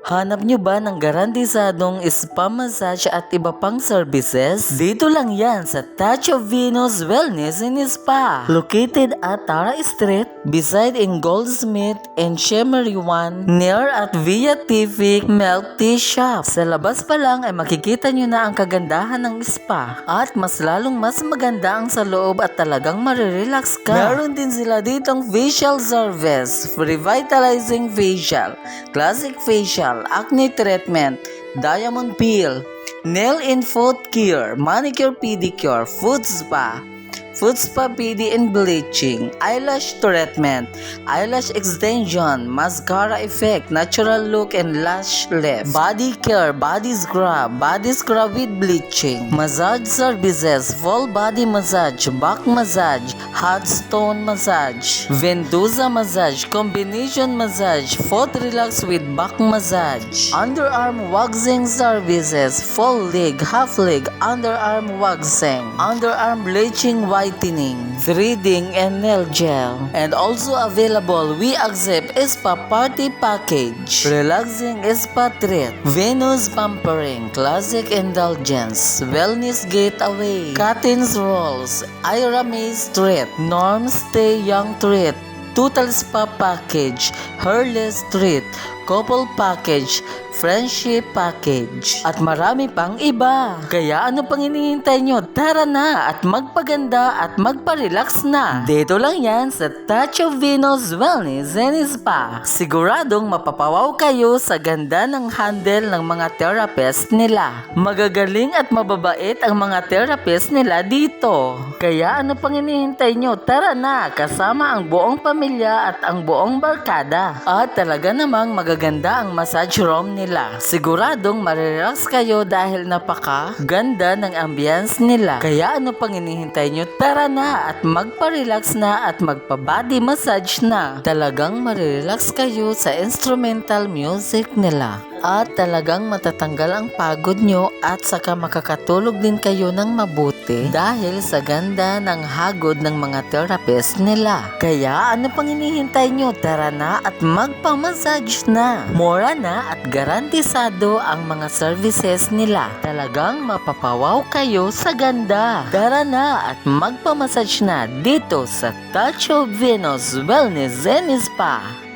Hanap nyo ba ng garantisadong spa massage at iba pang services? Dito lang yan sa Touch of Venus Wellness and Spa. Located at Tara Street, beside in Goldsmith and Shimmery 1, near at Via Tific Milk Tea Shop. Sa labas pa lang ay makikita nyo na ang kagandahan ng spa. At mas lalong mas maganda ang sa loob at talagang marirelax ka. Meron din sila ditong facial service, revitalizing facial, classic facial, acne treatment, diamond peel, nail and foot care, manicure pedicure, foot spa, PD and bleaching, eyelash treatment, eyelash extension, mascara effect, natural look and lash lift, body care, body scrub with bleaching, massage services, full body massage, back massage, hot stone massage, ventosa massage, combination massage, foot relax with back massage, underarm waxing services, full leg, half leg, underarm waxing, underarm bleaching, whitening, threading, and nail gel. And also available, we accept spa party package, relaxing spa treat, Venus pampering, classic indulgence, wellness getaway, Catins rolls, Ira Maze treat, Norm stay young treat, total spa package, hairless treat, couple package, friendship package, at marami pang iba. Kaya ano pang hinihintay nyo? Tara na at magpaganda at magpa-relax na. Dito lang yan sa Touch of Venus Wellness and Spa. Siguradong mapapawaw kayo sa ganda ng handle ng mga therapist nila. Magagaling at mababait ang mga therapist nila dito. Kaya ano pang hinihintay nyo? Tara na, kasama ang buong pamilya at ang buong barkada. At talaga namang magaganda ang massage room nila. Siguradong marirelax kayo dahil napaka-ganda ng ambience nila. Kaya ano pang hinihintay nyo? Tara na at magpa-relax na at magpa-body massage na. Talagang marirelax kayo sa instrumental music nila. At talagang matatanggal ang pagod nyo at saka makakatulog din kayo ng mabuti dahil sa ganda ng hagod ng mga therapist nila. Kaya ano pang hinihintay nyo? Tara na at magpamassage na. Mura na at garantisado ang mga services nila. Talagang mapapawaw kayo sa ganda. Tara na at magpamassage na dito sa Touch of Venus Wellness and Spa.